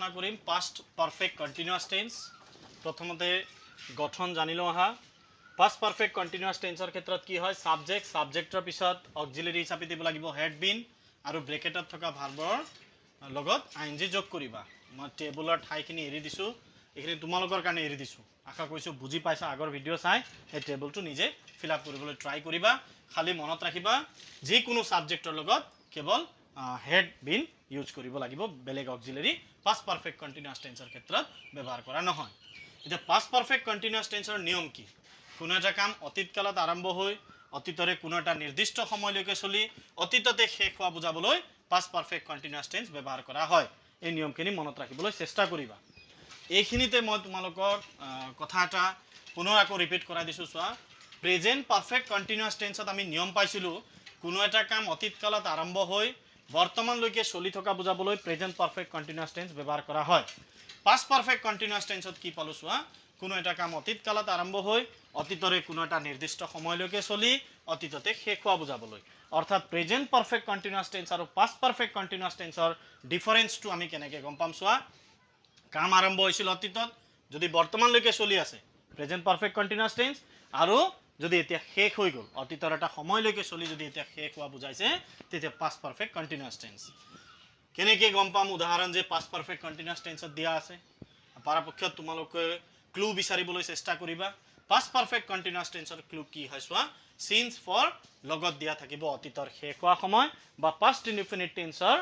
আলোচনা কৰিম past perfect continuous tense প্ৰথমতে গঠন জানি লওঁ আহা past perfect continuous tenseৰ ক্ষেত্ৰত কি হয় সাবজেক্টৰ পিছত অক্সিলাৰি হিচাপে দিব লাগিব had been আৰু ব্ৰেকেটত থকা ভাৰ্বৰ লগত ing যোগ কৰিবা মই টেবুলৰ ঠাইখিনি এৰি দিছো এইখিনি তোমালোকৰ কাৰণে এৰি দিছো আশা কৰিছো বুজি পাইছা আগৰ ভিডিও চাই এই টেবুলটো নিজে ফিল আপ কৰিবলৈ ট্ৰাই কৰিবা খালি মনত ৰাখিবা যে কোনো সাবজেক্টৰ লগত কেৱল had been ইউজ কৰিব লাগিব বেলেগ অক্সিলাৰি past perfect continuous tenseৰ ক্ষেত্ৰত ব্যৱহাৰ কৰা নহয় এটা past perfect continuous tenseৰ নিয়ম কি কোনো এটা কাম অতীত কালত আৰম্ভ হৈ অতীতৰে কোনো এটা নিৰ্দিষ্ট সময়লৈকে চলি অতীততে শেষ হোৱা বুজাবলৈ past perfect continuous tense ব্যৱহাৰ কৰা হয় এই নিয়মখিনি মনত ৰাখিবলৈ চেষ্টা কৰিবা এইখিনিতে মই তোমালোকক কথা এটা পুনৰ আকৌ ৰিপিট কৰাই দিছো চোৱা প্ৰেজেন্ট পারফেক্ট কন্টিনিউয়াস টেন্সত আমি নিয়ম পাইছিলো কোনো এটা কাম অতীত কালত আৰম্ভ হৈ বৰ্তমানলৈকে চলি থকা বুজাবলৈ প্ৰেজেন্ট পাৰফেক্ট কন্টিনিউয়াস টেন্স ব্যৱহাৰ কৰা হয় পাস্ট পাৰফেক্ট কন্টিনিউয়াস টেন্সত কি পালো চোৱা কোনো এটা কাম অতীত কালত আৰম্ভ হৈ অতীতৰে কোনো এটা নিৰ্দিষ্ট সময়লৈকে চলি অতীততে শেষ হোৱা বুজাবলৈ অৰ্থাৎ প্ৰেজেন্ট পাৰফেক্ট কন্টিনিউয়াস টেন্স আৰু পাস্ট পাৰফেক্ট কন্টিনিউয়াস টেন্সৰ ডিফাৰেন্সটো আমি কেনেকৈ গম পাম চোৱা কাম আৰম্ভ হৈছিল অতীতত যদি বৰ্তমানলৈকে চলি আছে প্ৰেজেন্ট পাৰফেক্ট কন্টিনিউয়াস টেন্স আৰু যদি এতিয়া শেষ হৈ গল অতীতৰ এটা সময়লৈকে চলি যদি এতিয়া শেষ হোৱা বুজাইছে তেতিয়া পাস্ট পাৰফেক্ট কন্টিনিউয়াস টেন্স কেনেকৈ গম পাম উদাহৰণ যে পাস্ট পাৰফেক্ট কন্টিনিউয়াস টেন্সত দিয়া আছে পৰাপক্ষত তোমালোকে ক্লু বিচাৰিবলৈ চেষ্টা কৰিবা পাস্ট পাৰফেক্ট কন্টিনিউয়াস টেন্সৰ ক্লু কি হয় চোৱা সিন্স ফৰ লগত দিয়া থাকিব অতীতৰ শেষ হোৱা সময় বা পাস্ট ইনডিফিনিট টেন্সৰ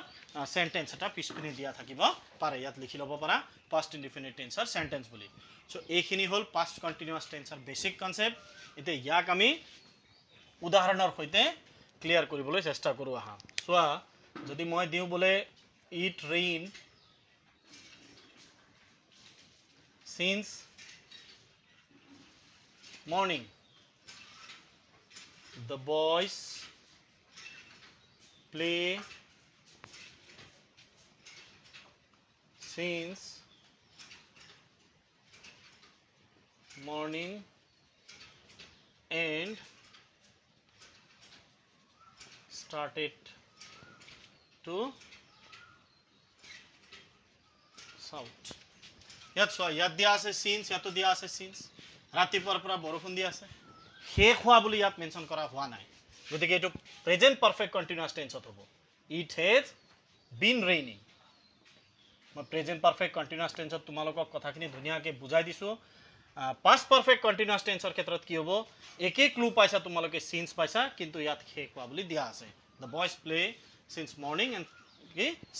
সেন্টেন্স এটা পিছপিনে দিয়া থাকিব পাৰে ইয়াত লিখি ল'ব পাৰা পাস্ট ইনডিফিনিট টেন্সৰ সেন্টেন্স বুলি সো এইখিনি হল পাস্ট কন্টিনিউয়াস টেন্সৰ বেসিক কনসেপ্ট এতিয়া ইয়াক আমি উদাহৰণৰ সৈতে ক্লিয়াৰ কৰিবলৈ চেষ্টা কৰো আহা চোৱা যদি মই দিও বলে it rain since morning the boys play since morning and started to shout ইয়াত চোৱা ইয়াত দিয়া আছে সিন্স ইয়াতো দিয়া আছে সিন্স ৰাতিপুৱাৰ পৰা বৰষুণ দিয়া আছে শেষ হোৱা বুলি ইয়াত মেনশন কৰা হোৱা নাই গতিকে এটো প্ৰেজেন্ট পাৰফেক্ট কন্টিনিউয়াস টেন্সত হ'ব ইট হেজ বিন ৰেইনিং মই প্ৰেজেন্ট পাৰফেক্ট কন্টিনিউয়াস টেন্সত তোমালোকক কথাখিনি ধুনিয়াকৈ বুজাই দিছো পাস্ট পাৰফেক্ট কন্টিনিউয়াস টেন্সৰ ক্ষেত্ৰত কি হ'ব একে ক্লু পাইছা তোমালোকে সিন্স পাইছা কিন্তু ইয়াত শেষ হোৱা বুলি দিয়া আছে the boys play since morning and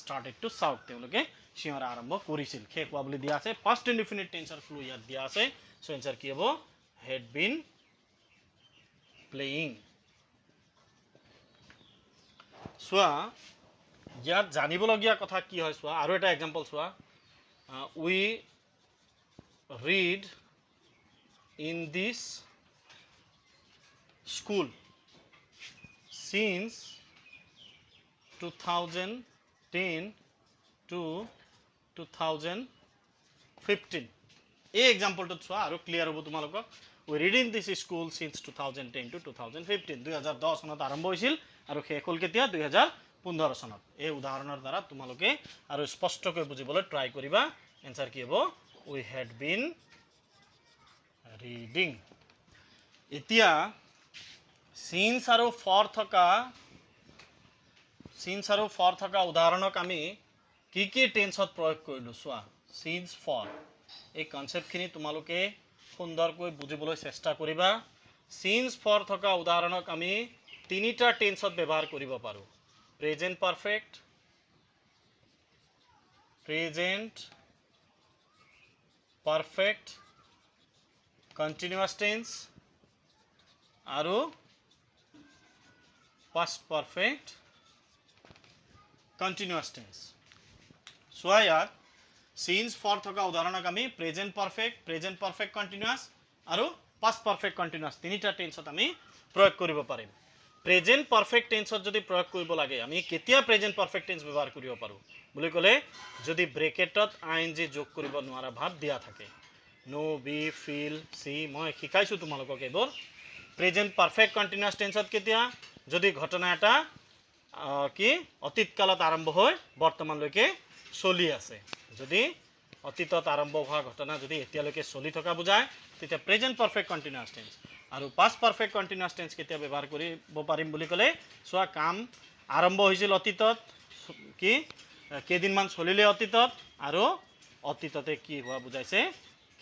started to shout তেওঁলোকে চিঞৰা আৰম্ভ কৰিছিল শেষ হোৱা বুলি দিয়া আছে পাস্ট ইনডিফিনিট টেন্সৰ ক্লু ইয়াত দিয়া আছে সো এনসাৰ কি হ'ব had been playing চোৱা ইয়াত জানিবলগীয়া কথা কি হয় চোৱা আৰু এটা এক্সাম্পল চোৱা we read in this school since 2010 to 2015 এই এক্সাম্পলটো চোৱা আৰু ক্লিয়াৰ হ'ব তোমালোকক we read in this school since 2010 to 2015 2010 চনত আৰম্ভ হৈছিল আৰু শেষ হ'ল কেতিয়া 2015 চনত এই উদাহৰণৰ দ্বাৰা তোমালোকে আৰু স্পষ্টকৈ বুজিবলৈ ট্ৰাই কৰিবা এনসাৰ কি হ'ব we had been reading এতিয়া since আৰু for থকা উদাহৰণক আমি কি টেন্সত প্ৰয়োগ কৰিলো চোৱা since for এই কনসেপ্টখিনি তোমালোকে সুন্দৰকৈ বুজিবলৈ চেষ্টা কৰিবা since for থকা উদাহৰণক আমি তিনিটা টেন্সত ব্যৱহাৰ কৰিব পাৰো প্ৰেজেন্ট পাৰফেক্ট কন্টিনিউয়াস টেন্স আৰু পাস্ট পাৰফেক্ট কন্টিনিউয়াস টেন্স চোৱা ইয়াত since for থকা উদাহৰণক আমি প্ৰেজেন্ট পাৰফেক্ট কন্টিনিউয়াস আৰু পাস্ট পাৰফেক্ট কন্টিনিউয়াস তিনিটা টেন্সত আমি প্ৰয়োগ কৰিব পাৰিম প্ৰেজেন্ট পাৰফেক্ট টেন্সত যদি প্ৰয়োগ কৰিব লাগে আমি কেতিয়া প্ৰেজেন্ট পাৰফেক্ট টেন্স ব্যৱহাৰ কৰিব পাৰো বুলি ক'লে যদি ব্ৰেকেটত ing যোগ কৰিব নোৱাৰা ভাব দিয়া থাকে নো বি ফিল সি মই শিকাইছো তোমালোকক এইবোৰ প্ৰেজেন্ট পাৰফেক্ট কন্টিনিউয়াস টেন্সত কেতিয়া যদি ঘটনা এটা কি অতীত কালত আৰম্ভ হৈ বৰ্তমানলৈকে চলি আছে যদি অতীতত আৰম্ভ হোৱা ঘটনা যদি এতিয়ালৈকে চলি থকা বুজায় তেতিয়া প্ৰেজেন্ট পাৰফেক্ট কন্টিনিউয়াস টেন্স আৰু পাষ্ট পাৰফেক্ট কন্টিনিউয়াস টেন্স কেতিয়া ব্যৱহাৰ কৰিব পাৰিম বুলি ক'লে সোৱা কাম আৰম্ভ হৈছিল অতীতত কি কেইদিনমান চলিলে অতীতত আৰু অতীততে কি হোৱা বুজাইছে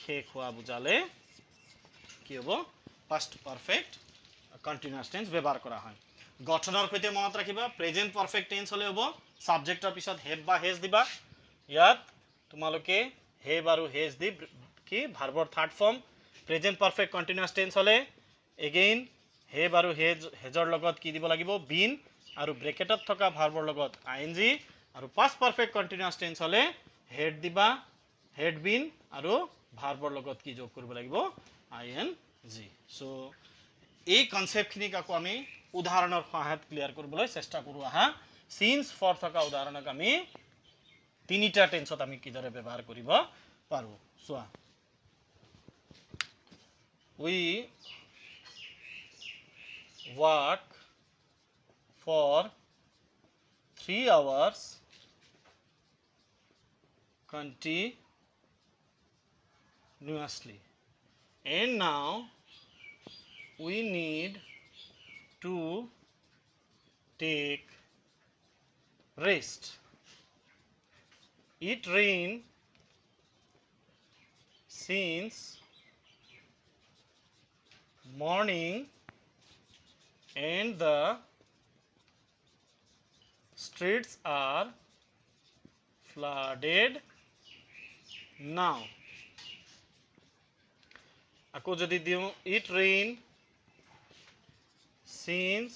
শেষ হোৱা বুজালে কি হ'ব পাষ্ট পাৰফেক্ট কন্টিনিউয়াস টেন্স ব্যৱহাৰ কৰা হয় গঠনৰ সৈতে মনত ৰাখিবা প্ৰেজেন্ট পাৰফেক্ট টেন্স হলে হ'ব সাবজেক্টৰ পিছত হেভ বা হেজ দিবা ইয়াত তোমালোকে হেভ আৰু হেজ দি কি ভাৰ্বৰ third form present perfect continuous tense হলে এগেইন হেভ আৰু হেজৰ লগত কি দিব লাগিব বিন আৰু ব্ৰেকেটত থকা ভাৰ্বৰ লগত আইএনজি আৰু পাষ্ট পাৰফেক্ট কন্টিনিউয়াস টেন্স হলে হেড দিবা হেড বিন আৰু ভাৰ্বৰ লগত কি যোগ কৰিব লাগিব আইএনজি সো এই কনসেপ্টখিনিক আকৌ আমি উদাহৰণৰ সহায়ত ক্লিয়াৰ কৰিবলৈ চেষ্টা কৰো আহা সিন্স ফৰ থকা উদাহৰণক আমি তিনিটা টেন্সত আমি কিদৰে ব্যৱহাৰ কৰিব পাৰো সোৱা we work for 3 hours continuously and now we need to take rest. It rained since morning and the streets are flooded now. Ako jodi diu it rained since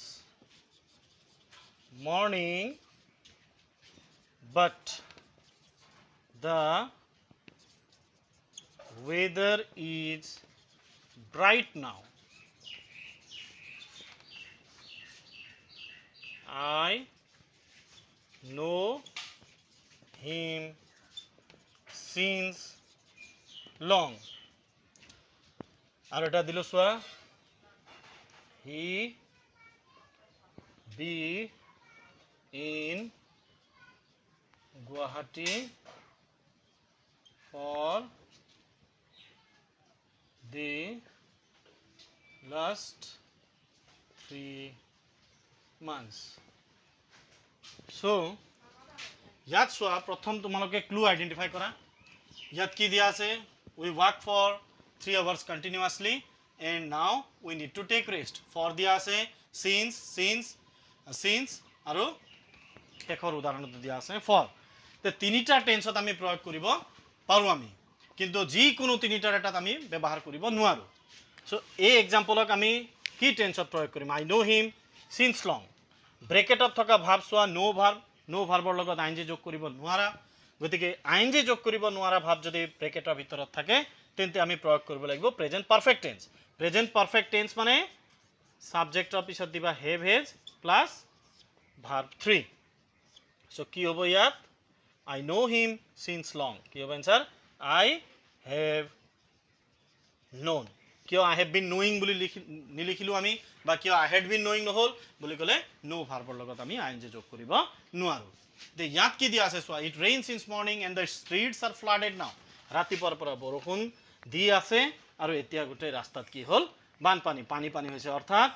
morning but the weather is bright now. I know him since long. আৰু এটা দিলো সোৱা he be in Guwahati for the last 3 months. So ইয়াত সোৱা প্ৰথম তোমালোকে clue identify কৰা ইয়াত কি দিয়া আছে we work for 3 hours continuously and now we need to take rest for দিয়া আছে since আৰু শেষৰ উদাহৰণত দিয়া আছে for তে তিনিটা টেন্সত আমি প্ৰয়োগ কৰিব পাৰো আমি কিন্তু যি কোনো তিনিটাৰ এটাত আমি ব্যৱহাৰ কৰিব নোৱাৰো সো এই এক্সাম্পলক আমি কি টেন্সত প্ৰয়োগ কৰিম I know him since long ব্ৰেকেটত থকা ভাব সোৱা নো ভাৰ্বৰ লগত আইএনজি যোগ কৰিব নোৱাৰা গতিকে আইএনজি যোগ কৰিব নোৱাৰা ভাব যদি ব্ৰেকেটৰ ভিতৰত থাকে তেন্তে আমি প্ৰয়োগ কৰিব লাগিব প্ৰেজেন্ট পাৰফেক্ট টেন্স মানে সাবজেক্টৰ পিছত দিবা have has plus verb 3 so কি হ'ব ইয়াত I know him since long কি হ'ব आंसर I have known কিয় I have been knowing বুলি নিলিখিলো আমি বা কিয় I had been knowing নহল বুলি কলে নো ভাৰ্বৰ লগত আমি আইএনজি যোগ কৰিব নোৱাৰো তে ইয়াত কি দিয়া আছে সোৱা it rains since morning and the streets are flooded now ৰাতিপুৱাৰ পৰা বৰষুণ দি আছে আৰু এতিয়া গোটেই ৰাস্তাত কি হল পানী হৈছে অৰ্থাৎ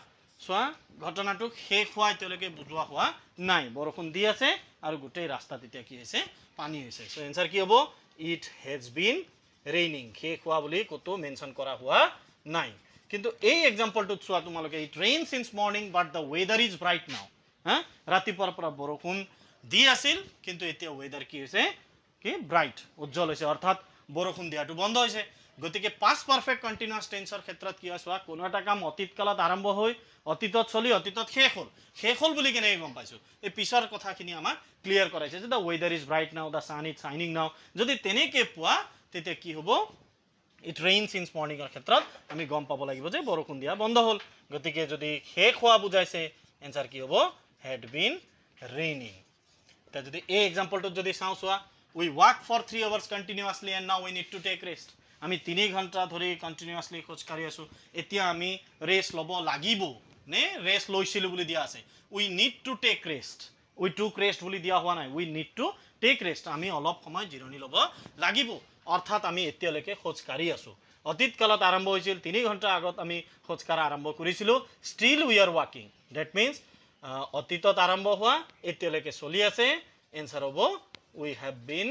সোৱা ঘটনাটো শেষ হোৱা এতিয়ালৈকে বুজোৱা হোৱা নাই বৰষুণ দি আছে আৰু গোটেই ৰাস্তাত এতিয়া কি হৈছে পানী হৈছে সো आंसर কি হ'ব it has been raining শেষ হোৱা বুলি কতো মেনশন কৰা হোৱা নাই কিন্তু এই এক্সাম্পলটোত সোৱা তোমালোকে it rains since morning but the weather is bright now ৰাতিপুৱাৰ পৰা বৰষুণ দি আছিল কিন্তু এতিয়া ওয়েদাৰ কি হৈছে কি ব্ৰাইট উজ্জ্বল হৈছে অৰ্থাৎ বৰষুণ দিয়াটো বন্ধ হৈছে গতিকে পাস্ট পাৰফেক্ট কন্টিনিউয়াস টেন্সৰ ক্ষেত্ৰত কি হয় সোৱা কোনো এটা কাম অতীত কালত আৰম্ভ হৈ অতীতত চলি অতীতত শেষ হল বুলি কেনে গম পাইছো এই পিছৰ কথাখিনি আমাক ক্লিয়াৰ কৰাইছে যে দা ওয়েদাৰ ইজ ব্ৰাইট নাও দা সান ইজ শাইনিং নাও যদি তেনেকে পোৱা তেতিয়া কি হ'ব it rains since morning er khetrat ami gom pabo lagibo je borokhun dia bondo hol gotike jodi শেষ হোৱা বুজাইছে आंसर কি হ'ব had been raining ta jodi a example to jodi saw soa we work for 3 hours continuously and now we need to take rest আমি 3 ঘন্টা ধৰি continuously খোজ কাঢ়ি আছো এতিয়া আমি ৰেষ্ট লব লাগিব নে ৰেষ্ট লৈছিলো বুলি দিয়া আছে we need to take rest উই টুক ৰেষ্ট বুলি দিয়া হোৱা নাই উই নিড টু টেক ৰেষ্ট আমি অলপ সময় জিৰণি ল'ব লাগিব অৰ্থাৎ আমি এতিয়ালৈকে খোজকাঢ়ি আছোঁ অতীত কালত আৰম্ভ হৈছিল 3 ঘণ্টা আগত আমি খোজকাঢ়া আৰম্ভ কৰিছিলোঁ ষ্টিল উই আৰ ৱাকিং ডেট মিন্স অতীতত আৰম্ভ হোৱা এতিয়ালৈকে চলি আছে এনসাৰ হ'ব উই হেভ বিন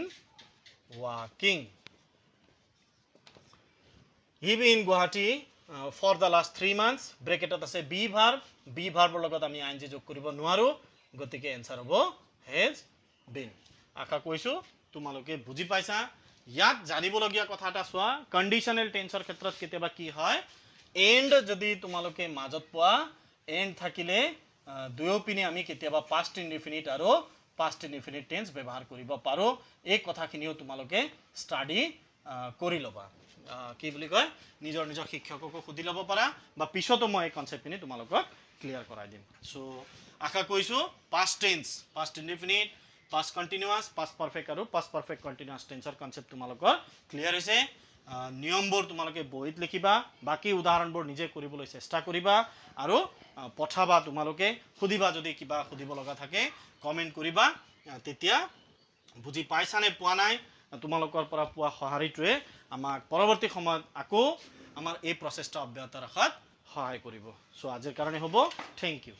ৱাকিং he be in Guwahati for the last 3 months ব্ৰেকেটত আছে বি ভাৰ্বৰ লগত আমি আইএনজি যোগ কৰিব নোৱাৰো গতিকে এনসাৰ হ'ব হেজ বিন আশা কৈছো তোমালোকে বুজি পাইছা ইয়াত জানিবলগীয়া কথা এটা চোৱা কন্ডিশনাল টেন্সৰ ক্ষেত্ৰত কেতিয়াবা কি হয় এন্ড যদি তোমালোকে মাজত পোৱা এন্ড থাকিলে দুয়োপিনে আমি কেতিয়াবা পাষ্ট ইনডিফিনিট আৰু পাষ্ট ইনডিফিনিট টেন্স ব্যৱহাৰ কৰিব পাৰো এই কথাখিনিও তোমালোকে ষ্টাডি কৰি ল'বা কি বুলি কয় নিজৰ নিজৰ শিক্ষককো সুধি ল'ব পাৰা বা পিছতো মই এই কনসেপ্টখিনি তোমালোকক ক্লিয়াৰ কৰাই দিম সো আশা কৈছো past tense past indefinite past continuous past perfect আৰু past perfect continuous tenseৰ কনসেপ্ট তোমালোকৰ ক্লিয়াৰ হৈছে নিয়মবোৰ তোমালোকে বহিত লিখিবা বাকি উদাহৰণবোৰ নিজে কৰিবলৈ চেষ্টা কৰিবা আৰু পঠাবা তোমালোকে খুদিবা যদি কিবা খুদিব লগা থাকে কমেন্ট কৰিবা তেতিয়া বুজি পাইছা নে পোৱা নাই তোমালোকৰ পৰা পোৱা সহাৰিটোৱে আমাক পৰৱৰ্তী সময়ত আকৌ আমাৰ এই প্ৰচেষ্টা অব্যাহত ৰখাত সহায় কৰিব সো আজিৰ কাৰণে হ'ব থ্যাংক ইউ